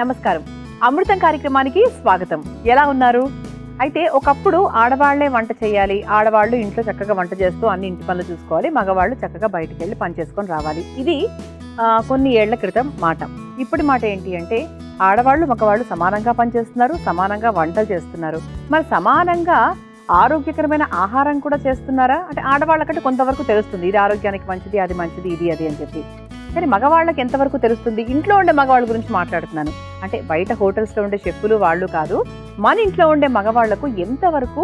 నమస్కారం. అమృతం కార్యక్రమానికి స్వాగతం. ఎలా ఉన్నారు? అయితే ఒకప్పుడు ఆడవాళ్లే వంట చేయాలి, ఆడవాళ్ళు ఇంట్లో చక్కగా వంట చేస్తూ అన్ని ఇంటి పనులు చూసుకోవాలి, మగవాళ్ళు చక్కగా బయటికి వెళ్ళి పని చేసుకొని రావాలి. ఇది కొన్ని ఏళ్ల క్రితం మాట. ఇప్పటి మాట ఏంటి అంటే ఆడవాళ్ళు మగవాళ్ళు సమానంగా పనిచేస్తున్నారు, సమానంగా వంటలు చేస్తున్నారు. మరి సమానంగా ఆరోగ్యకరమైన ఆహారం కూడా చేస్తున్నారా అంటే ఆడవాళ్ళకంటే కొంతవరకు తెలుస్తుంది, ఇది ఆరోగ్యానికి మంచిది, అది మంచిది, ఇది అది అని చెప్పి. కానీ మగవాళ్ళకి ఎంతవరకు తెలుస్తుంది? ఇంట్లో ఉండే మగవాళ్ళ గురించి మాట్లాడుతున్నాను. అంటే బయట హోటల్స్లో ఉండే షెఫ్లు వాళ్ళు కాదు, మన ఇంట్లో ఉండే మగవాళ్లకు ఎంతవరకు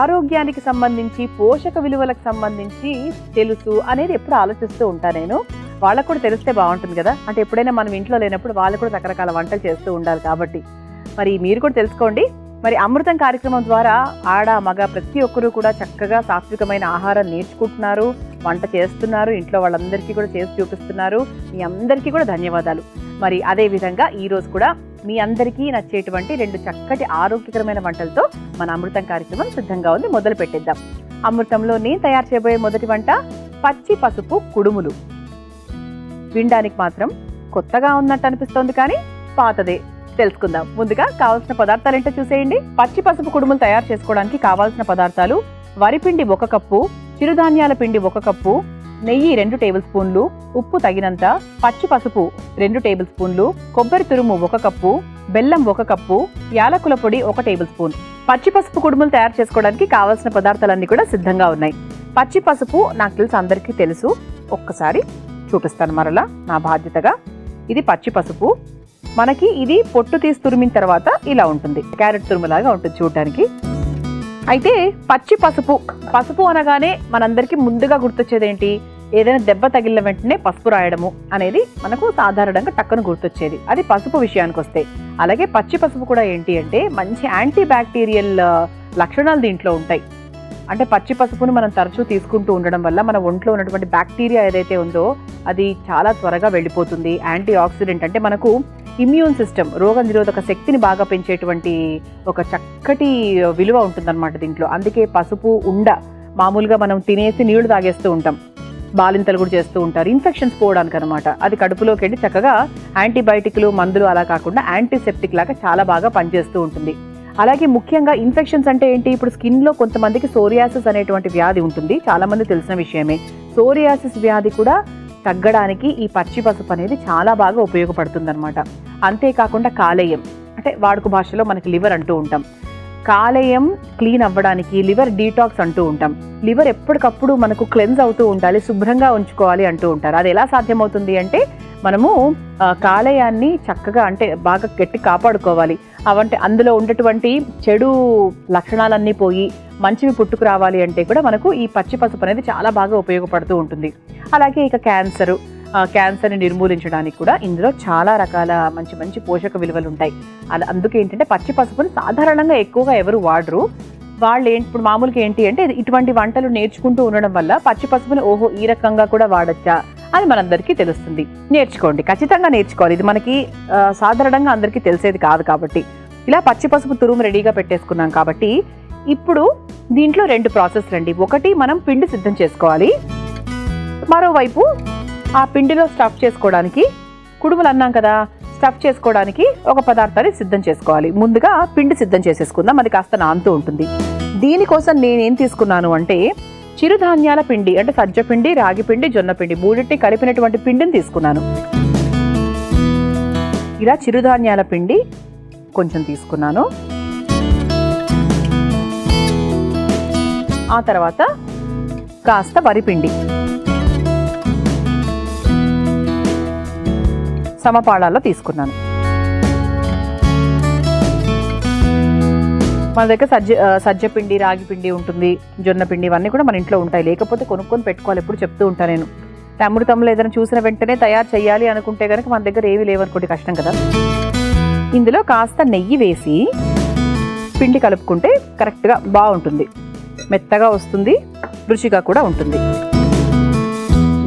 ఆరోగ్యానికి సంబంధించి, పోషక విలువలకు సంబంధించి తెలుసు అనేది ఎప్పుడు ఆలోచిస్తూ ఉంటాను నేను. వాళ్ళకు కూడా తెలిస్తే బాగుంటుంది కదా. అంటే ఎప్పుడైనా మనం ఇంట్లో లేనప్పుడు వాళ్ళు కూడా రకరకాల వంటలు చేస్తూ ఉండాలి కాబట్టి మరి మీరు కూడా తెలుసుకోండి. మరి అమృతం కార్యక్రమం ద్వారా ఆడ మగ ప్రతి ఒక్కరూ కూడా చక్కగా సాత్వికమైన ఆహారం నేర్చుకుంటున్నారు, వంట చేస్తున్నారు, ఇంట్లో వాళ్ళందరికీ కూడా చేసి చూపిస్తున్నారు. మీ అందరికీ కూడా ధన్యవాదాలు. మరి అదే విధంగా ఈరోజు కూడా మీ అందరికీ నచ్చేటువంటి 2 చక్కటి ఆరోగ్యకరమైన వంటలతో మన అమృతం కార్యక్రమం సిద్ధంగా ఉంది. మొదలు పెట్టేద్దాం. అమృతంలో నేను తయారు చేయబోయే మొదటి వంట పచ్చి పసుపు కుడుములు. వినడానికి మాత్రం కొత్తగా ఉన్నట్టు అనిపిస్తోంది కానీ పాతదే. తెలుసుకుందాం. ముందుగా కావాల్సిన పదార్థాలు ఏంటో చూసేయండి. పచ్చి పసుపు కుడుములు తయారు చేసుకోవడానికి కావాల్సిన పదార్థాలు: వరిపిండి 1 కప్పు, చిరుధాన్యాల పిండి 1 కప్పు, నెయ్యి 2 టేబుల్ స్పూన్లు, ఉప్పు తగినంత, పచ్చి పసుపు 2 టేబుల్ స్పూన్లు, కొబ్బరి తురుము 1 కప్పు, బెల్లం 1 కప్పు, యాలకుల పొడి 1 టేబుల్ స్పూన్. పచ్చి పసుపు కుడుములు తయారు చేసుకోవడానికి కావాల్సిన పదార్థాలన్నీ కూడా సిద్ధంగా ఉన్నాయి. పచ్చి పసుపు నాకు తెలుసు, అందరికీ తెలుసు. ఒక్కసారి చూపిస్తాను మరలా నా బాధ్యతగా. ఇది పచ్చి పసుపు. మనకి ఇది పొట్టు తీసి తురిమిన తర్వాత ఇలా ఉంటుంది, క్యారెట్ తురుములాగా ఉంటుంది చూడటానికి. అయితే పచ్చి పసుపు అనగానే మనందరికీ ముందుగా గుర్తొచ్చేది ఏంటి? ఏదైనా దెబ్బ తగిలిన వెంటనే పసుపు రాయడము అనేది మనకు సాధారణంగా టక్కున గుర్తొచ్చేది. అది పసుపు విషయానికి వస్తే. అలాగే పచ్చి పసుపు కూడా ఏంటి అంటే మంచి యాంటీ బ్యాక్టీరియల్ లక్షణాలు దీంట్లో ఉంటాయి. అంటే పచ్చి పసుపును మనం తరచూ తీసుకుంటూ ఉండడం వల్ల మన ఒంట్లో ఉన్నటువంటి బ్యాక్టీరియా ఏదైతే ఉందో అది చాలా త్వరగా వెళ్ళిపోతుంది. యాంటీ ఆక్సిడెంట్ అంటే మనకు ఇమ్యూన్ సిస్టమ్, రోగ నిరోధక శక్తిని బాగా పెంచేటువంటి ఒక చక్కటి విలువ ఉంటుందన్నమాట దీంట్లో. అందుకే పసుపు మామూలుగా మనం తినేసి నీళ్లు తాగేస్తూ ఉంటాం, బాలింతలు కూడా చేస్తూ ఉంటారు ఇన్ఫెక్షన్స్ పోవడానికి అనమాట. అది కడుపులోకి వెళ్ళి చక్కగా యాంటీబయాటిక్లు మందులు అలా కాకుండా యాంటీసెప్టిక్ లాగా చాలా బాగా పనిచేస్తూ ఉంటుంది. అలాగే ముఖ్యంగా ఇన్ఫెక్షన్స్ అంటే ఏంటి? ఇప్పుడు స్కిన్లో కొంతమందికి సోరియాసిస్ అనేటువంటి వ్యాధి ఉంటుంది, చాలా మంది తెలిసిన విషయమే. సోరియాసిస్ వ్యాధి కూడా తగ్గడానికి ఈ పచ్చి పసుపు అనేది చాలా బాగా ఉపయోగపడుతుంది అనమాట. అంతేకాకుండా కాలేయం అంటే వాడుక భాషలో మనకి లివర్ అంటూ ఉంటాం. కాలేయం క్లీన్ అవ్వడానికి లివర్ డీటాక్స్ అంటూ ఉంటాం. లివర్ ఎప్పటికప్పుడు మనకు క్లెన్స్ అవుతూ ఉండాలి, శుభ్రంగా ఉంచుకోవాలి అంటూ ఉంటారు. అది ఎలా సాధ్యమవుతుంది అంటే మనము కాలేయాన్ని చక్కగా అంటే బాగా గట్టి కాపాడుకోవాలి. అవంటే అందులో ఉన్నటువంటి చెడు లక్షణాలన్నీ పోయి మంచివి పుట్టుకు రావాలి అంటే కూడా మనకు ఈ పచ్చి పసుపు అనేది చాలా బాగా ఉపయోగపడుతూ ఉంటుంది. అలాగే ఇక క్యాన్సర్ని నిర్మూలించడానికి కూడా ఇందులో చాలా రకాల మంచి మంచి పోషక విలువలు ఉంటాయి. అందుకే ఏంటంటే పచ్చి పసుపుని సాధారణంగా ఎక్కువగా ఎవరు వాడరు. వాళ్ళు ఇప్పుడు మామూలుగా ఏంటి అంటే ఇటువంటి వంటలు నేర్చుకుంటూ ఉండడం వల్ల పచ్చి పసుపుని ఓహో ఈ రకంగా కూడా వాడచ్చా అని మనందరికీ తెలుస్తుంది. నేర్చుకోండి, ఖచ్చితంగా నేర్చుకోవాలి. ఇది మనకి సాధారణంగా అందరికీ తెలిసేది కాదు కాబట్టి. ఇలా పచ్చి పసుపు తురుము రెడీగా పెట్టేసుకున్నాం కాబట్టి ఇప్పుడు దీంట్లో 2 ప్రాసెస్లు అండి. ఒకటి మనం పిండి సిద్ధం చేసుకోవాలి, మరోవైపు ఆ పిండిలో స్టఫ్ చేసుకోవడానికి, కుడుములు అన్నాం కదా, స్టఫ్ చేసుకోవడానికి ఒక పదార్థాన్ని సిద్ధం చేసుకోవాలి. ముందుగా పిండి సిద్ధం చేసేసుకుందాం, అది కాస్త నానుతూ ఉంటుంది. దీనికోసం నేనేం తీసుకున్నాను అంటే చిరుధాన్యాల పిండి, అంటే సజ్జ పిండి, రాగి పిండి, జొన్న పిండి, మూడింటి కలిపినటువంటి పిండిని తీసుకున్నాను. ఇలా చిరుధాన్యాల పిండి కొంచెం తీసుకున్నాను. ఆ తర్వాత కాస్త వరిపిండి సమపాళాల్లో తీసుకున్నాను. మన దగ్గర సజ్జ పిండి, రాగి పిండి ఉంటుంది, జొన్న పిండి, ఇవన్నీ కూడా మన ఇంట్లో ఉంటాయి. లేకపోతే కొనుక్కొని పెట్టుకోవాలి, ఎప్పుడు చెప్తూ ఉంటాను నేను. అమృతంలో ఏదైనా చూసిన వెంటనే తయారు చేయాలి అనుకుంటే కనుక మన దగ్గర ఏవి లేవనుకోండి, కష్టం కదా. ఇందులో కాస్త నెయ్యి వేసి పిండి కలుపుకుంటే కరెక్ట్గా బాగుంటుంది, మెత్తగా వస్తుంది, రుచిగా కూడా ఉంటుంది.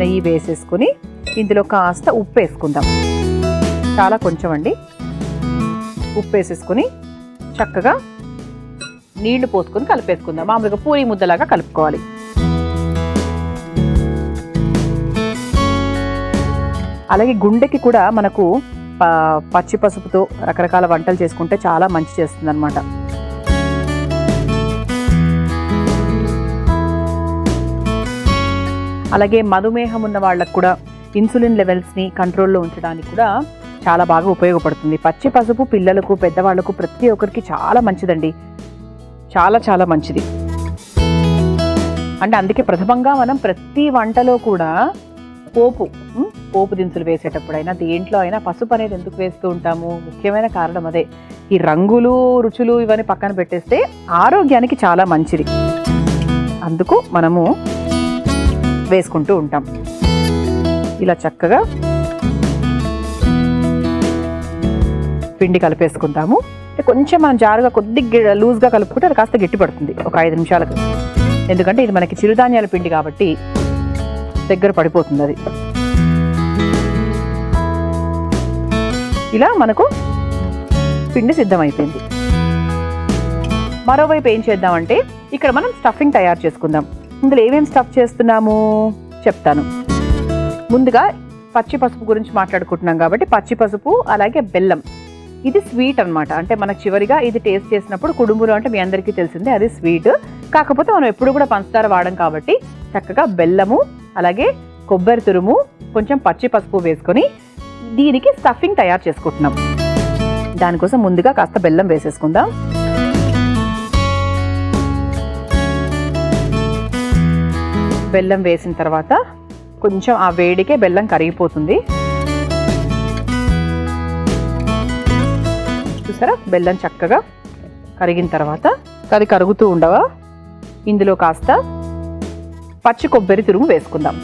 నెయ్యి వేసేసుకుని ఇందులో కాస్త ఉప్పు వేసుకుందాం, చాలా కొంచెం అండి. ఉప్పు వేసేసుకుని చక్కగా నీళ్లు పోసుకొని కలిపేసుకుందాం. మామూలుగా పూరి ముద్దలాగా కలుపుకోవాలి. అలాగే గుండెకి కూడా మనకు పచ్చి పసుపుతో రకరకాల వంటలు చేసుకుంటే చాలా మంచి చేస్తుంది అనమాట. అలాగే మధుమేహం ఉన్న వాళ్ళకు కూడా ఇన్సులిన్ లెవెల్స్ని కంట్రోల్లో ఉంచడానికి కూడా చాలా బాగా ఉపయోగపడుతుంది. పచ్చి పసుపు పిల్లలకు పెద్దవాళ్లకు ప్రతి ఒక్కరికి చాలా మంచిదండి, చాలా చాలా మంచిది. అంటే అందుకే ప్రథమంగా మనం ప్రతి వంటలో కూడా పోపు దినుసులు వేసేటప్పుడైనా దేంట్లో అయినా పసుపు అనేది ఎందుకు వేస్తూ ఉంటాము? ముఖ్యమైన కారణం అదే. ఈ రంగులు రుచులు ఇవన్నీ పక్కన పెట్టేస్తే ఆరోగ్యానికి చాలా మంచిది, అందుకు మనము వేసుకుంటూ ఉంటాం. ఇలా చక్కగా పిండి కలిపేసుకుంటాము. కొంచెం మనం జారుగా కొద్దిగా లూజ్గా కలుపుకుంటే అది కాస్త గట్టి పడుతుంది ఒక 5 నిమిషాలకు. ఎందుకంటే ఇది మనకి చిరుధాన్యాల పిండి కాబట్టి దగ్గర పడిపోతుంది అది. ఇలా మనకు పిండి సిద్ధమైపోయింది. మరోవైపు ఏం చేద్దామంటే ఇక్కడ మనం స్టఫింగ్ తయారు చేసుకుందాం. ఇందులో ఏమేమి స్టఫ్ చేస్తున్నాము చెప్తాను. ముందుగా పచ్చి పసుపు గురించి మాట్లాడుకుంటున్నాం కాబట్టి పచ్చి పసుపు అలాగే బెల్లం, ఇది స్వీట్ అనమాట. అంటే మనకు చివరిగా ఇది టేస్ట్ చేసినప్పుడు కుడుములు అంటే మీ అందరికీ తెలిసిందే, అది స్వీట్. కాకపోతే మనం ఎప్పుడు కూడా పంచదార వాడం కాబట్టి చక్కగా బెల్లము అలాగే కొబ్బరి తురుము కొంచెం పచ్చి పసుపు వేసుకొని దీనికి స్టఫింగ్ తయారు చేసుకుంటున్నాం. దానికోసం ముందుగా కాస్త బెల్లం వేసేసుకుందాం. బెల్లం వేసిన తర్వాత కొంచెం ఆ వేడికే బెల్లం కరిగిపోతుంది. చూసారా, బెల్లం చక్కగా కరిగిన తర్వాత అది కరుగుతూ ఉండగా ఇందులో కాస్త పచ్చి కొబ్బరి తురుము వేసుకుందాం.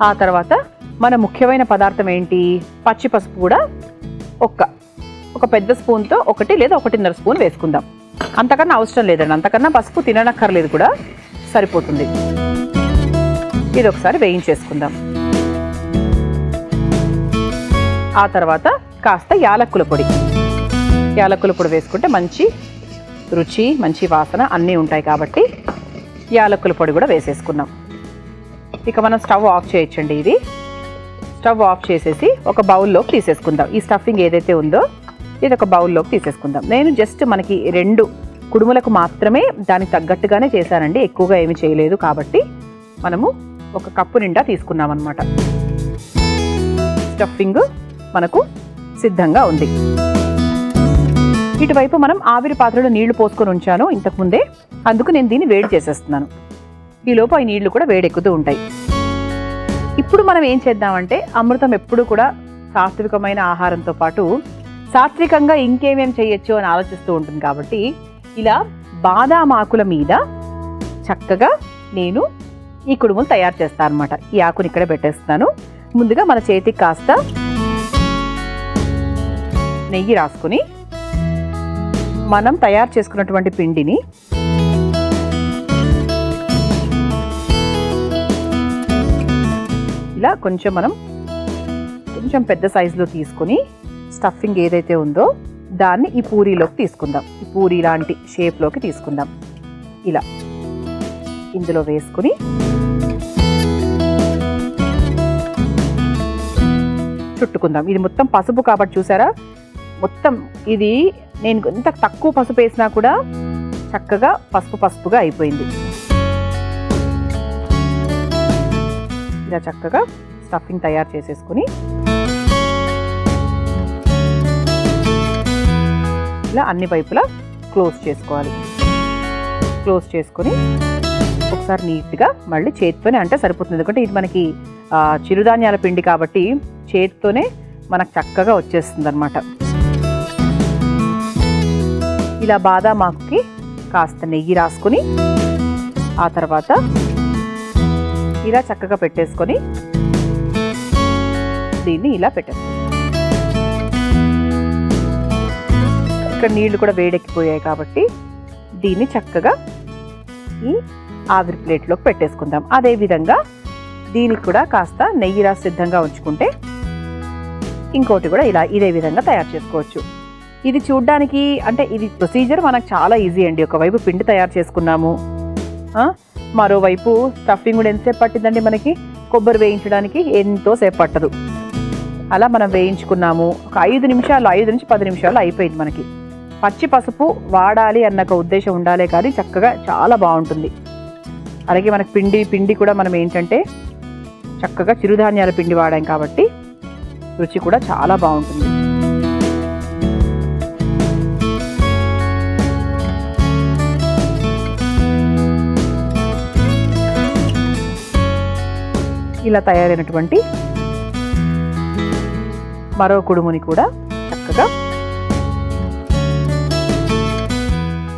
ఆ తర్వాత మన ముఖ్యమైన పదార్థం ఏంటి? పచ్చి పసుపు కూడా ఒక పెద్ద స్పూన్తో 1 లేదా 1.5 స్పూన్ వేసుకుందాం. అంతకన్నా అవసరం లేదండి, అంతకన్నా పసుపు తిననక్కర్లేదు కూడా, సరిపోతుంది. ఇది ఒకసారి వేయించేసుకుందాం. ఆ తర్వాత కాస్త యాలక్కుల పొడి వేసుకుంటే మంచి రుచి మంచి వాసన అన్నీ ఉంటాయి కాబట్టి యాలక్కుల పొడి కూడా వేసేసుకున్నాం. ఇక మనం స్టవ్ ఆఫ్ చేయొచ్చండి. ఇది స్టవ్ ఆఫ్ చేసేసి ఒక బౌల్లోకి తీసేసుకుందాం. ఈ స్టఫింగ్ ఏదైతే ఉందో ఇది ఒక బౌల్లోకి తీసేసుకుందాం. నేను జస్ట్ మనకి 2 కుడుములకు మాత్రమే దానికి తగ్గట్టుగానే చేశానండి, ఎక్కువగా ఏమి చేయలేదు. కాబట్టి మనము 1 కప్పు నిండా తీసుకున్నాం అన్నమాట. స్టఫింగ్ మనకు సిద్ధంగా ఉంది. ఇటువైపు మనం ఆవిరి పాత్రలో నీళ్లు పోసుకొని ఉంచాను ఇంతకుముందే, అందుకు నేను దీన్ని వేడి చేసేస్తున్నాను. ఈలోపు ఈ నీళ్లు కూడా వేడెక్కుతూ ఉంటాయి. ఇప్పుడు మనం ఏం చేద్దామంటే అమృతం ఎప్పుడు కూడా సాత్వికమైన ఆహారంతో పాటు సాత్వికంగా ఇంకేమేం చేయొచ్చు అని ఆలోచిస్తూ ఉంటుంది కాబట్టి ఇలా బాదాం ఆకుల మీద చక్కగా నేను ఈ కుడుములు తయారు చేస్తాను అనమాట. ఈ ఆకుని ఇక్కడ పెట్టేస్తున్నాను. ముందుగా మన చేతికి కాస్త నెయ్యి రాసుకుని మనం తయారు చేసుకున్నటువంటి పిండిని ఇలా కొంచెం పెద్ద సైజులో తీసుకుని స్టఫింగ్ ఏదైతే ఉందో దాన్ని ఈ పూరీలోకి తీసుకుందాం. ఈ పూరీ లాంటి షేప్లోకి తీసుకుందాం. ఇలా ఇందులో వేసుకుని చుట్టుకుందాం. ఇది మొత్తం పసుపు కాబట్టి చూసారా, మొత్తం ఇది నేను ఎంత తక్కువ పసుపు వేసినా కూడా చక్కగా పసుపుగా అయిపోయింది. ఇలా చక్కగా స్టఫింగ్ తయారు చేసేసుకుని ఇలా అన్ని వైపులా క్లోజ్ చేసుకోవాలి. క్లోజ్ చేసుకొని ఒకసారి నీట్గా మళ్ళీ చేతితోనే అంటే సరిపోతుంది. ఎందుకంటే ఇది మనకి చిరుధాన్యాల పిండి కాబట్టి చేతితోనే మనకు చక్కగా వచ్చేస్తుంది అన్నమాట. ఇలా బాదాం ఆకుకి కాస్త నెయ్యి రాసుకొని ఆ తర్వాత ఇలా చక్కగా పెట్టేసుకొని దీన్ని ఇలా పెట్టేస్తాం. ఇక్కడ నీళ్లు కూడా వేడెక్కిపోయాయి కాబట్టి దీన్ని చక్కగా ఈ ఆవిరి ప్లేట్లోకి పెట్టేసుకుందాం. అదేవిధంగా దీనికి కూడా కాస్త నెయ్యి రాసి సిద్ధంగా ఉంచుకుంటే ఇంకోటి కూడా ఇలా ఇదే విధంగా తయారు చేసుకోవచ్చు. ఇది చూడ్డానికి అంటే ఇది ప్రొసీజర్ మనకు చాలా ఈజీ అండి. ఒకవైపు పిండి తయారు చేసుకున్నాము, మరోవైపు స్టఫింగ్ కూడా ఎంతసేపు పట్టిందండి మనకి, కొబ్బరి వేయించడానికి ఎంతో సేపు పట్టదు. అలా మనం వేయించుకున్నాము. ఒక 5 నిమిషాలు, 5 నుంచి 10 నిమిషాలు అయిపోయింది మనకి. పచ్చి పసుపు వాడాలి అన్న ఒక ఉద్దేశం ఉండాలే కానీ చక్కగా చాలా బాగుంటుంది. అలాగే మనకి పిండి కూడా మనం ఏంటంటే చక్కగా చిరుధాన్యాల పిండి వాడాం కాబట్టి రుచి కూడా చాలా బాగుంటుంది. ఇలా తయారైనటువంటి మరో కుడుముని కూడా చక్కగా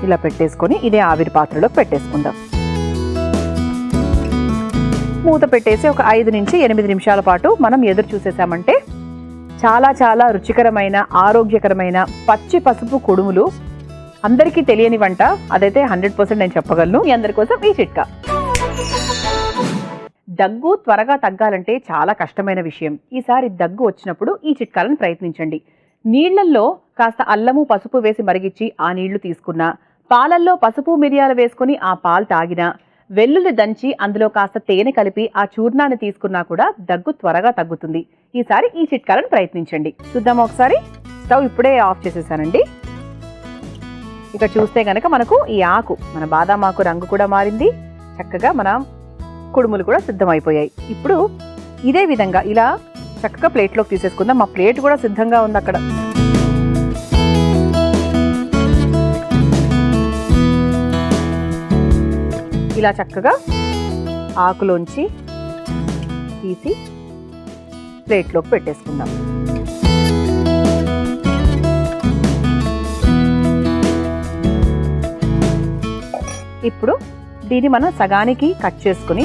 ఇలా పెట్టేసుకొని ఇదే ఆవిరి పాత్రలోకి పెట్టేసుకుందాం. మూత పెట్టేసి ఒక 5 నుంచి 8 నిమిషాల పాటు మనం ఎదురు చూసేసామంటే చాలా చాలా రుచికరమైన, ఆరోగ్యకరమైన పచ్చి పసుపు కుడుములు. అందరికీ తెలియని వంట అదైతే 100% నేను చెప్పగలను. మీ అందరి కోసం ఈ చిట్కా. దగ్గు త్వరగా తగ్గాలంటే చాలా కష్టమైన విషయం. ఈసారి దగ్గు వచ్చినప్పుడు ఈ చిట్కాలను ప్రయత్నించండి. నీళ్లల్లో కాస్త అల్లము పసుపు వేసి మరిగించి ఆ నీళ్లు తీసుకున్నా, పాలల్లో పసుపు మిరియాలు వేసుకుని ఆ పాలు తాగినా, వెల్లుల్లి దంచి అందులో కాస్త తేనె కలిపి ఆ చూర్ణాన్ని తీసుకున్నా కూడా దగ్గు త్వరగా తగ్గుతుంది. ఈసారి ఈ చిట్కాలను ప్రయత్నించండి. చూద్దామా ఒకసారి. స్టవ్ ఇప్పుడే ఆఫ్ చేసేసానండి. ఇక చూస్తే గనక మనకు ఈ ఆకు, మన బాదాం ఆకు రంగు కూడా మారింది. చక్కగా మన కుడుములు కూడా సిద్ధమైపోయాయి. ఇప్పుడు ఇదే విధంగా ఇలా చక్కగా ప్లేట్లోకి తీసేసుకుందాం. మా ప్లేట్ కూడా సిద్ధంగా ఉంది అక్కడ. ఇలా చక్కగా ఆకులోంచి తీసి ప్లేట్లోకి పెట్టేసుకుందాం. ఇప్పుడు దీన్ని మనం సగానికి కట్ చేసుకుని,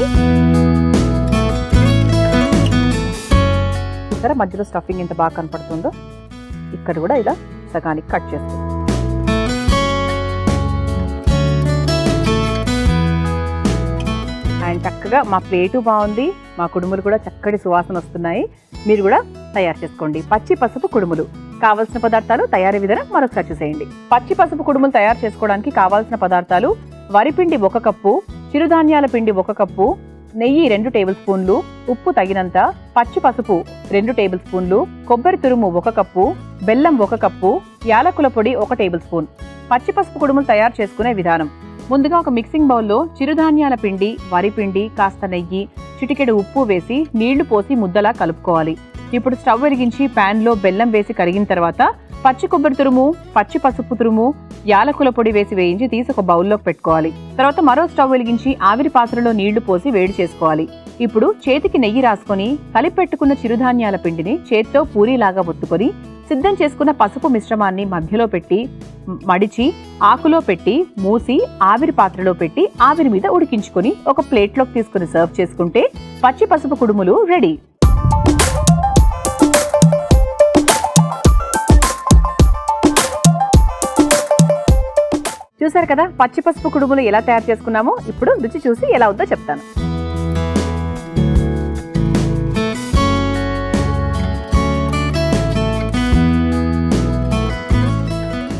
ఇక్కడ మధ్యలో స్టఫింగ్ ఎంత బాగా కనపడుతుందో ఇక్కడ కూడా ఇలా సగానికి కట్ చేసుకుందాం. అండ్ చక్కగా మా ప్లేటు బాగుంది, మా కుడుములు కూడా చక్కటి సువాసన వస్తున్నాయి. మీరు కూడా తయారు చేసుకోండి పచ్చి పసుపు కుడుములు. కావలసిన పదార్థాలు, తయారీ విధానం మరొకసారి చూసేయండి. పచ్చి పసుపు కుడుములు తయారు చేసుకోవడానికి కావాల్సిన పదార్థాలు: వరిపిండి 1 కప్పు, చిరుధాన్యాల పిండి 1 కప్పు, నెయ్యి 2 టేబుల్ స్పూన్లు, ఉప్పు తగినంత, పచ్చి పసుపు 2 టేబుల్ స్పూన్లు, కొబ్బరి తురుము 1 కప్పు, బెల్లం 1 కప్పు, యాలకుల పొడి 1 టేబుల్ స్పూన్. పచ్చి పసుపు కుడుములు తయారు చేసుకునే విధానం: ముందుగా ఒక మిక్సింగ్ బౌల్లో చిరుధాన్యాల పిండి, వరిపిండి, కాస్త నెయ్యి, చిటికెడు ఉప్పు వేసి నీళ్లు పోసి ముద్దలా కలుపుకోవాలి. ఇప్పుడు స్టవ్ వెలిగించి ప్యాన్లో బెల్లం వేసి కరిగిన తర్వాత పచ్చి కొబ్బరి తురుము, పచ్చి పసుపు తురుము, యాలకుల పొడి వేసి వేయించి తీసి ఒక బౌల్లోకి పెట్టుకోవాలి. తర్వాత మరో స్టవ్ వెలిగించి ఆవిరి పాత్రలో నీళ్లు పోసి వేడి చేసుకోవాలి. ఇప్పుడు చేతికి నెయ్యి రాసుకొని కలిపెట్టుకున్న చిరుధాన్యాల పిండిని చేత్తో పూరీలాగా ఒత్తుకొని సిద్ధం చేసుకున్న పసుపు మిశ్రమాన్ని మధ్యలో పెట్టి మడిచి ఆకులో పెట్టి మూసి ఆవిరి పాత్రలో పెట్టి ఆవిరి మీద ఉడికించుకొని ఒక ప్లేట్లోకి తీసుకుని సర్వ్ చేసుకుంటే పచ్చి పసుపు కుడుములు రెడీ. చూసారు కదా పచ్చి పసుపు కుడుములు ఎలా తయారు చేసుకున్నామో. ఇప్పుడు రుచి చూసి ఎలా ఉందో చెప్తాను.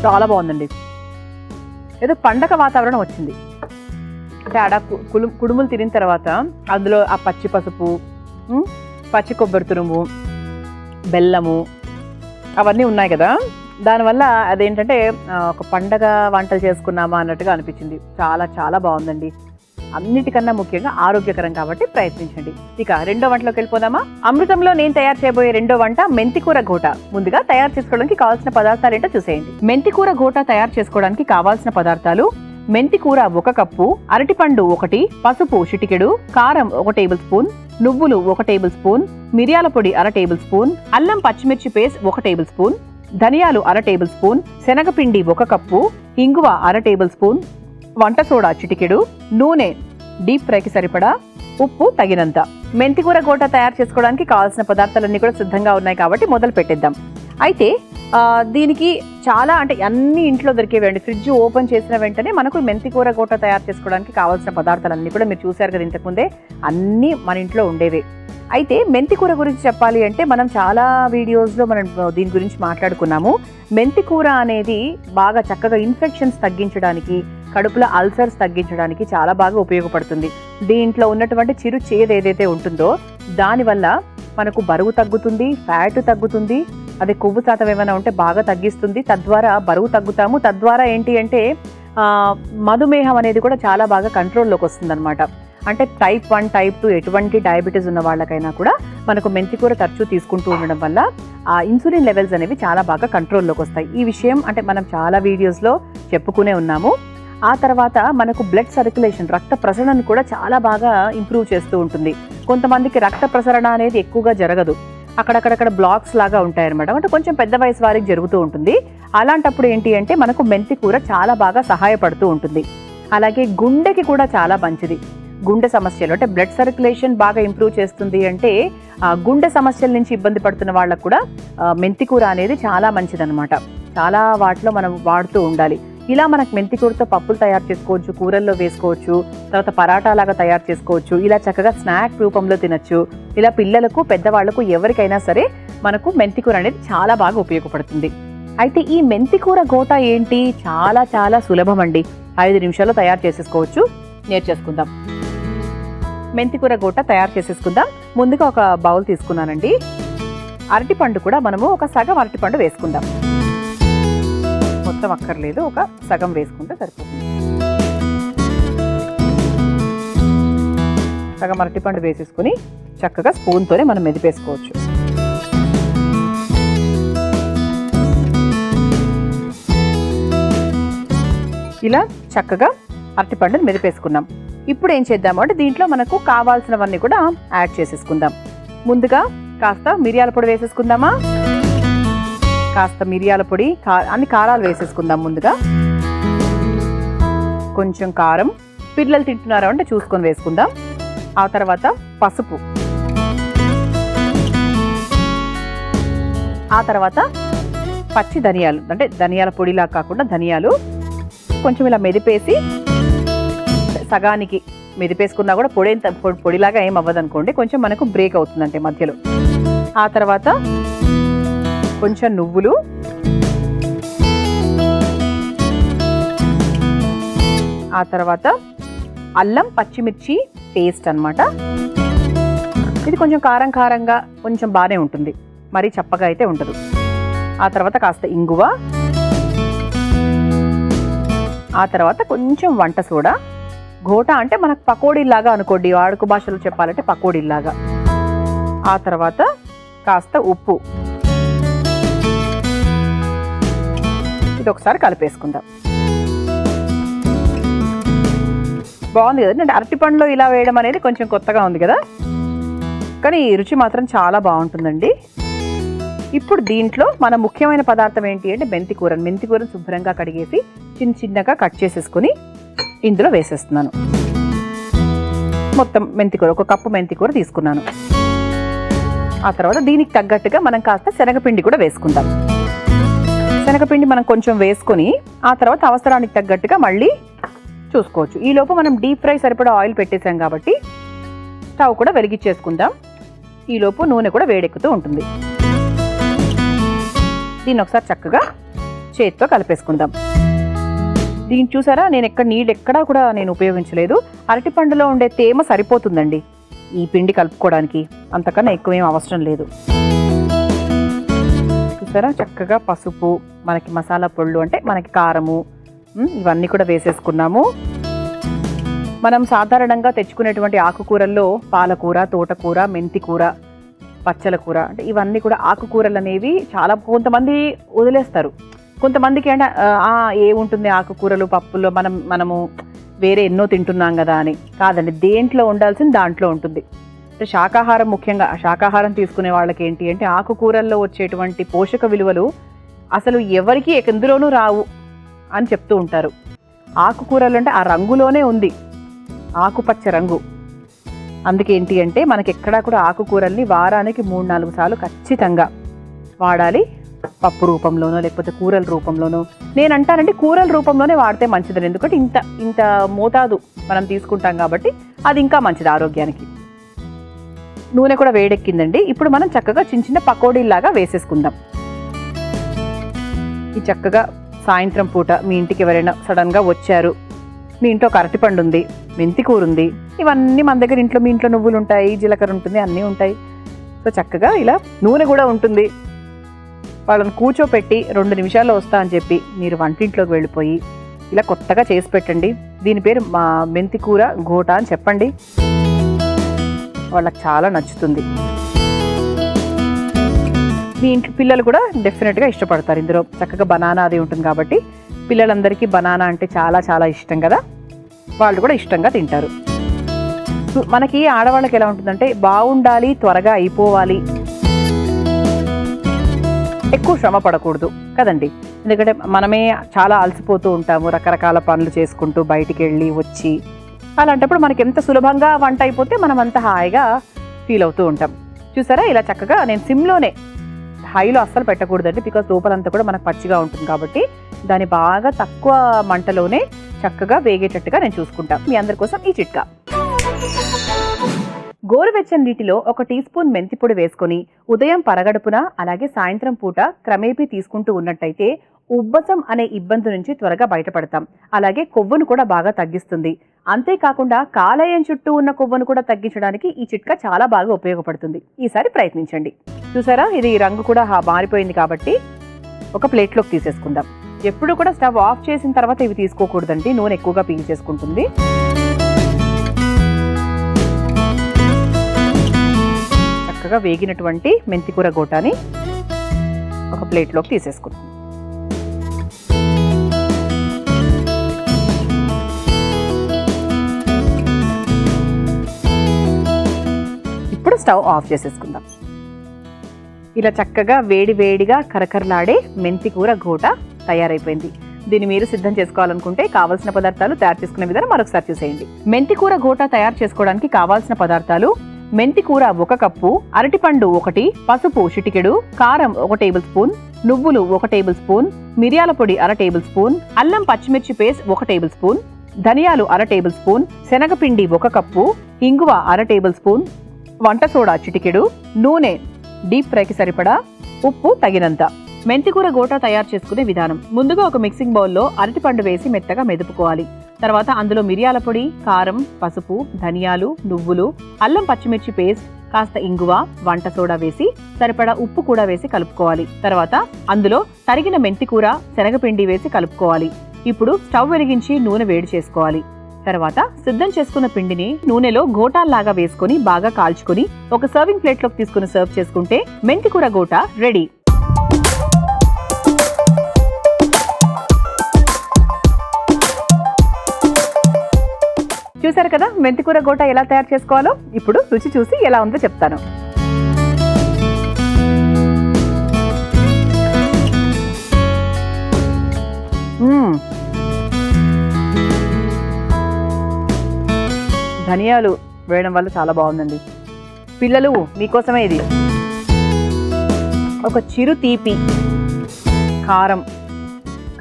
చాలా బాగుందండి. ఏదో పండగ వాతావరణం వచ్చింది. అంటే ఆడ కుడుములు తిరిగిన తర్వాత అందులో ఆ పచ్చి పసుపు, పచ్చి కొబ్బరి తురుము, బెల్లము అవన్నీ ఉన్నాయి కదా, దానివల్ల అదేంటంటే ఒక పండగ వంటలు చేసుకున్నామా అన్నట్టుగా అనిపించింది. చాలా చాలా బాగుందండి. అన్నిటికన్నా ముఖ్యంగా ఆరోగ్యకరం కాబట్టి ప్రయత్నించండి. ఇక రెండో వంటలోకి వెళ్ళిపోదామా. అమృతంలో నేను తయారు చేయబోయే రెండో వంట మెంతికూర ఘోట. ముందుగా తయారు చేసుకోవడానికి కావాల్సిన పదార్థాలు ఏంటో చూసేయండి. మెంతికూర ఘోట తయారు చేసుకోవడానికి కావాల్సిన పదార్థాలు: మెంతికూర 1 కప్పు, అరటిపండు 1, పసుపు చిటికెడు, కారం 1 టేబుల్ స్పూన్, నువ్వులు 1 టేబుల్ స్పూన్, మిరియాల పొడి 1/2 టేబుల్ స్పూన్, అల్లం పచ్చిమిర్చి పేస్ట్ 1 టేబుల్ స్పూన్, ధనియాలు 1/2 టేబుల్ స్పూన్, శనగపిండి 1 కప్పు, ఇంగువ 1/2 టేబుల్ స్పూన్, వంట సోడా చిటికెడు, నూనె డీప్ ఫ్రైకి సరిపడా, ఉప్పు తగినంత. మెంతికూర ఘోట తయారు చేసుకోవడానికి కావాల్సిన పదార్థాలన్నీ కూడా సిద్ధంగా ఉన్నాయి కాబట్టి మొదలు పెట్టేద్దాం. అయితే దీనికి చాలా అంటే అన్ని ఇంట్లో దొరికేవండి. ఫ్రిడ్జ్ ఓపెన్ చేసిన వెంటనే మనకు మెంతికూర ఘోట తయారు చేసుకోవడానికి కావాల్సిన పదార్థాలన్నీ కూడా మీరు చూశారు కదా ఇంతకుముందే, అన్నీ మన ఇంట్లో ఉండేవే. అయితే మెంతికూర గురించి చెప్పాలి అంటే మనం చాలా వీడియోస్లో మనం దీని గురించి మాట్లాడుకున్నాము. మెంతికూర అనేది బాగా చక్కగా ఇన్ఫెక్షన్స్ తగ్గించడానికి, కడుపులో అల్సర్స్ తగ్గించడానికి చాలా బాగా ఉపయోగపడుతుంది. దీంట్లో ఉన్నటువంటి చిరు చేదు ఏదైతే ఉంటుందో దానివల్ల మనకు బరువు తగ్గుతుంది, ఫ్యాట్ తగ్గుతుంది, అదే కొవ్వు శాతం ఏమైనా ఉంటే బాగా తగ్గిస్తుంది. తద్వారా బరువు తగ్గుతాము. తద్వారా ఏంటి అంటే మధుమేహం అనేది కూడా చాలా బాగా కంట్రోల్లోకి వస్తుందన్నమాట. అంటే టైప్ 1, టైప్ 2 ఎటువంటి డయాబెటీస్ ఉన్న వాళ్ళకైనా కూడా మనకు మెంతికూర తరచూ తీసుకుంటూ ఉండడం వల్ల ఆ ఇన్సులిన్ లెవెల్స్ అనేవి చాలా బాగా కంట్రోల్లోకి వస్తాయి. ఈ విషయం అంటే మనం చాలా వీడియోస్లో చెప్పుకునే ఉన్నాము. ఆ తర్వాత మనకు బ్లడ్ సర్క్యులేషన్, రక్త ప్రసరణను కూడా చాలా బాగా ఇంప్రూవ్ చేస్తూ ఉంటుంది. కొంతమందికి రక్త ప్రసరణ అనేది ఎక్కువగా జరగదు, అక్కడక్కడక్కడ బ్లాక్స్ లాగా ఉంటాయన్నమాట. అంటే కొంచెం పెద్ద వయసు వారికి జరుగుతూ ఉంటుంది. అలాంటప్పుడు ఏంటి అంటే మనకు మెంతికూర చాలా బాగా సహాయపడుతూ ఉంటుంది. అలాగే గుండెకి కూడా చాలా మంచిది. గుండె సమస్యలు అంటే బ్లడ్ సర్క్యులేషన్ బాగా ఇంప్రూవ్ చేస్తుంది. అంటే గుండె సమస్యల నుంచి ఇబ్బంది పడుతున్న వాళ్ళకు కూడా మెంతికూర అనేది చాలా మంచిదన్నమాట. చాలా వాటిలో మనం వాడుతూ ఉండాలి. ఇలా మనకు మెంతికూరతో పప్పులు తయారు చేసుకోవచ్చు, కూరల్లో వేసుకోవచ్చు, తర్వాత పరాటా లాగా తయారు చేసుకోవచ్చు. ఇలా చక్కగా స్నాక్ రూపంలో తినచ్చు. ఇలా పిల్లలకు, పెద్దవాళ్లకు ఎవరికైనా సరే మనకు మెంతికూర అనేది చాలా బాగా ఉపయోగపడుతుంది. అయితే ఈ మెంతికూర గోట ఏంటి, చాలా చాలా సులభం అండి. 5 నిమిషాల్లో తయారు చేసేసుకోవచ్చు. నేర్చేసుకుందాం. మెంతికూర గోట తయారు చేసేసుకుందాం. ముందుగా ఒక బౌల్ తీసుకున్నానండి. అరటిపండు కూడా మనము ఒక సగం అరటిపండు వేసుకుందాం. మొత్తం అక్కర్లేదు, ఒక సగం వేసుకుంటే సరిపోతుంది. సగం అరటిపండు వేసేసుకుని చక్కగా స్పూన్తోనే మనం మెదిపేసుకోవచ్చు. ఇలా చక్కగా అరటిపండుని మెదిపేసుకున్నాం. ఇప్పుడు ఏం చేద్దాము అంటే దీంట్లో మనకు కావాల్సినవన్నీ కూడా యాడ్ చేసేసుకుందాం. ముందుగా కాస్త మిరియాల పొడి వేసేసుకుందామా. కాస్త మిరియాల పొడి, అన్ని కారాలు వేసేసుకుందాం. ముందుగా కొంచెం కారం, పిల్లలు తింటున్నారా అంటే చూసుకొని వేసుకుందాం. ఆ తర్వాత పసుపు, ఆ తర్వాత పచ్చి ధనియాలు, అంటే ధనియాల పొడిలా కాకుండా ధనియాలు కొంచెం ఇలా మెదిపేసి, సగానికి మెదిపేసుకున్నా కూడా పొడిలాగా ఏం అవ్వదు అనుకోండి, కొంచెం మనకు బ్రేక్ అవుతుందంటే మధ్యలో. ఆ తర్వాత కొంచెం నువ్వులు, ఆ తర్వాత అల్లం పచ్చిమిర్చి పేస్ట్ అన్నమాట. ఇది కొంచెం కారం కారంగా కొంచెం బాగానే ఉంటుంది, మరీ చప్పగా అయితే ఉండదు. ఆ తర్వాత కాస్త ఇంగువ, ఆ తర్వాత కొంచెం వంట సోడా. ఘోట అంటే మనకు పకోడీలాగా అనుకోండి, వాడుక భాషలో చెప్పాలంటే పకోడీలాగా. ఆ తర్వాత కాస్త ఉప్పు. ఇది ఒకసారి కలిపేసుకుందాం. బాగుంది కదండి. అంటే అరటిపండులో ఇలా వేయడం అనేది కొంచెం కొత్తగా ఉంది కదా, కానీ రుచి మాత్రం చాలా బాగుంటుందండి. ఇప్పుడు దీంట్లో మన ముఖ్యమైన పదార్థం ఏంటి అంటే మెంతికూరను శుభ్రంగా కడిగేసి చిన్నగా కట్ చేసేసుకుని ఇందులో వేసేస్తున్నాను. మొత్తం మెంతికూర, ఒక కప్పు మెంతికూర తీసుకున్నాను. ఆ తర్వాత దీనికి తగ్గట్టుగా మనం కాస్త శనగపిండి కూడా వేసుకుందాం. శనగపిండి మనం కొంచెం వేసుకొని ఆ తర్వాత అవసరానికి తగ్గట్టుగా మళ్ళీ చూసుకోవచ్చు. ఈలోపు మనం డీప్ ఫ్రై సరిపడా ఆయిల్ పెట్టేసాం కాబట్టి స్టవ్ కూడా వెలిగించేసుకుందాం. ఈలోపు నూనె కూడా వేడెక్కుతూ ఉంటుంది. దీన్ని ఒకసారి చక్కగా చేతితో కలిపేసుకుందాం. దీన్ని చూసారా, నేను నీళ్ళు ఎక్కడా కూడా నేను ఉపయోగించలేదు. అరటిపండులో ఉండే తేమ సరిపోతుందండి ఈ పిండి కలుపుకోవడానికి, అంతకన్నా ఎక్కువ ఏం అవసరం లేదు. చూసారా, చక్కగా పసుపు, మనకి మసాలా పొళ్ళు అంటే మనకి కారము, ఇవన్నీ కూడా వేసేసుకున్నాము. మనం సాధారణంగా తెచ్చుకునేటువంటి ఆకుకూరల్లో పాలకూర, తోటకూర, మెంతికూర, పచ్చల కూర, అంటే ఇవన్నీ కూడా ఆకుకూరలు అనేవి చాలా కొంతమంది వదిలేస్తారు. కొంతమందికి అంటే ఏముంటుంది ఆకుకూరలు పప్పుల్లో మనము వేరే ఎన్నో తింటున్నాం కదా అని. కాదండి, దేంట్లో ఉండాల్సింది దాంట్లో ఉంటుంది. అంటే శాకాహారం, ముఖ్యంగా శాకాహారం తీసుకునే వాళ్ళకి ఏంటి అంటే ఆకుకూరల్లో వచ్చేటువంటి పోషక విలువలు అసలు ఎవరికి ఎందులోనూ రావు అని చెప్తూ ఉంటారు. ఆకుకూరలు అంటే ఆ రంగులోనే ఉంది, ఆకుపచ్చ రంగు. అందుకేంటి అంటే మనకి ఎక్కడా కూడా ఆకుకూరల్ని వారానికి 3-4 సార్లు ఖచ్చితంగా వాడాలి. పప్పు రూపంలోనో లేకపోతే కూరల రూపంలోనో. నేను అంటానంటే కూరల రూపంలోనే వాడితే మంచిదని, ఎందుకంటే ఇంత మోతాదు మనం తీసుకుంటాం కాబట్టి అది ఇంకా మంచిది ఆరోగ్యానికి. నూనె కూడా వేడెక్కిందండి. ఇప్పుడు మనం చక్కగా చిన్న పకోడీలాగా వేసేసుకుందాం. ఈ చక్కగా సాయంత్రం పూట మీ ఇంటికి ఎవరైనా సడన్గా వచ్చారు, మీ ఇంట్లో ఒక అరటిపండు ఉంది, మెంతి కూర ఉంది, ఇవన్నీ మన దగ్గర ఇంట్లో మీ ఇంట్లో నువ్వులు ఉంటాయి, జీలకర్ర ఉంటుంది, అన్నీ ఉంటాయి. సో చక్కగా ఇలా నూనె కూడా ఉంటుంది. వాళ్ళని కూర్చోపెట్టి 2 నిమిషాల్లో వస్తా అని చెప్పి మీరు వంటింట్లోకి వెళ్ళిపోయి ఇలా కొత్తగా చేసి పెట్టండి. దీని పేరు మా మెంతి కూర గోటా అని చెప్పండి. వాళ్ళకి చాలా నచ్చుతుంది. మీ ఇంట్లో పిల్లలు కూడా డెఫినెట్గా ఇష్టపడతారు. ఇందులో చక్కగా బనానా అది ఉంటుంది కాబట్టి పిల్లలందరికీ బనానా అంటే చాలా చాలా ఇష్టం కదా, వాళ్ళు కూడా ఇష్టంగా తింటారు. మనకి ఆడవాళ్ళకి ఎలా ఉంటుందంటే బాగుండాలి, త్వరగా అయిపోవాలి, ఎక్కువ శ్రమ పడకూడదు కదండి. ఎందుకంటే మనమే చాలా అలసిపోతూ ఉంటాము, రకరకాల పనులు చేసుకుంటూ బయటికి వెళ్ళి వచ్చి. అలాంటప్పుడు మనకి ఎంత సులభంగా వంట అయిపోతే మనం అంత హాయిగా ఫీల్ అవుతూ ఉంటాం. చూసారా, ఇలా చక్కగా నేను సిమ్లోనే, హైలో అస్సలు పెట్టకూడదండి, బికాస్ లోపలంతా కూడా మనకు పచ్చిగా ఉంటుంది కాబట్టి దాన్ని బాగా తక్కువ మంటలోనే చక్కగా వేగేటట్టుగా నేను చూసుకుంటాను. మీ అందరి కోసం ఈ చిట్కా. గోరువెచ్చని నీటిలో 1 టీ స్పూన్ మెంతి పొడి వేసుకొని ఉదయం పరగడుపున అలాగే సాయంత్రం పూట క్రమేపీ తీసుకుంటూ ఉన్నట్టయితే ఉబ్బసం అనే ఇబ్బంది నుంచి త్వరగా బయటపడతాం. అలాగే కొవ్వును కూడా బాగా తగ్గిస్తుంది. అంతేకాకుండా కాలేయం చుట్టూ ఉన్న కొవ్వును కూడా తగ్గించడానికి ఈ చిట్కా చాలా బాగా ఉపయోగపడుతుంది. ఈసారి ప్రయత్నించండి. చూసారా, ఇది రంగు కూడా మారిపోయింది కాబట్టి ఒక ప్లేట్లోకి తీసేసుకుందాం. ఎప్పుడు కూడా స్టవ్ ఆఫ్ చేసిన తర్వాత ఇవి తీసుకోకూడదండి, నూనె ఎక్కువగా పీల్చేసుకుంటుంది. చక్కగా వేగినటువంటి మెంతికూర గోటాని ఒక ప్లేట్లోకి తీసేసుకుందాం. ఇప్పుడు స్టవ్ ఆఫ్ చేసేసుకుందాం. ఇలా చక్కగా వేడివేడిగా కరకరలాడే మెంతికూర గోట తయారైపోయింది. దీన్ని మీరు సిద్ధం చేసుకోవాలనుకుంటే కావాల్సిన పదార్థాలు తయారు చేసుకునే విధానం మరొకసారి చూసేయండి. మెంతికూర గోట తయారు చేసుకోవడానికి కావాల్సిన పదార్థాలు: మెంతికూర 1 కప్పు, అరటిపండు 1, పసుపు చిటికెడు, కారం 1 టేబుల్ స్పూన్, నువ్వులు 1 టేబుల్ స్పూన్, మిరియాల పొడి 1/2 టేబుల్ స్పూన్, అల్లం పచ్చిమిర్చి పేస్ట్ 1 టేబుల్ స్పూన్, ధనియాలు 1/2 టేబుల్ స్పూన్, శనగపిండి 1 కప్పు, ఇంగువ 1/2 టేబుల్ స్పూన్, వంట సోడా చిటికెడు, నూనె డీప్ ఫ్రైకి సరిపడా, ఉప్పు తగినంత. మెంతికూర గోటా తయారు చేసుకునే విధానం: ముందుగా ఒక మిక్సింగ్ బౌల్లో అరటిపండు వేసి మెత్తగా మెదుపుకోవాలి. తర్వాత అందులో మిరియాల పొడి, కారం, పసుపు, ధనియాలు, నువ్వులు, అల్లం పచ్చిమిర్చి పేస్ట్, కాస్త ఇంగువ, వంట సోడా వేసి సరిపడా ఉప్పు కూడా వేసి కలుపుకోవాలి. తర్వాత అందులో తరిగిన మెంతికూర, శనగపిండి వేసి కలుపుకోవాలి. ఇప్పుడు స్టవ్ వెలిగించి నూనె వేడి చేసుకోవాలి. తర్వాత సిద్ధం చేసుకున్న పిండిని నూనెలో గోటాల్లాగా వేసుకుని బాగా కాల్చుకుని ఒక సర్వింగ్ ప్లేట్లోకి తీసుకుని సర్వ్ చేసుకుంటే మెంతికూర గోటా రెడీ. చూసారు కదా మెంతికూర గోటా ఎలా తయారు చేసుకోవాలో. ఇప్పుడు రుచి చూసి ఎలా ఉందో చెప్తాను. ధనియాలు వేయడం వల్ల చాలా బాగుందండి. పిల్లలు మీకోసమే ఇది. ఒక చిరు తీపి, కారం,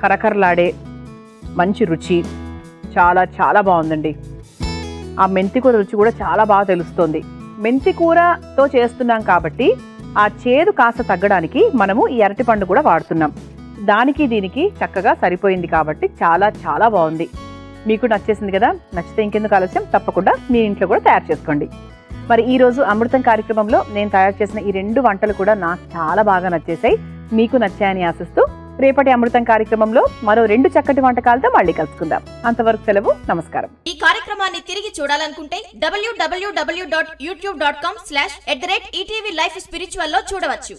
కరకరలాడే మంచి రుచి, చాలా చాలా బాగుందండి. ఆ మెంతికూర రుచి కూడా చాలా బాగా తెలుస్తుంది. మెంతికూరతో చేస్తున్నాం కాబట్టి ఆ చేదు కాస్త తగ్గడానికి మనము ఈ అరటిపండు కూడా వాడుతున్నాం. దానికి దీనికి చక్కగా సరిపోయింది కాబట్టి చాలా చాలా బాగుంది. మీకు నచ్చేసింది కదా? నచ్చితే ఇంకెందుకు ఆలస్యం, తప్పకుండా మీ ఇంట్లో కూడా తయారు చేసుకోండి. మరి ఈరోజు అమృతం కార్యక్రమంలో నేను తయారు చేసిన ఈ 2 వంటలు కూడా నాకు చాలా బాగా నచ్చేసాయి. మీకు నచ్చాయని ఆశిస్తూ రేపటి అమృతం కార్యక్రమంలో మరో 2 చక్కటి వంటకాలతో మళ్ళీ కలుసుకుందాం. అంతవరకు సెలవు, నమస్కారం. ఈ కార్యక్రమాన్ని తిరిగి చూడాలనుకుంటే www.youtube.com/ETV Life Spiritual లో చూడవచ్చు.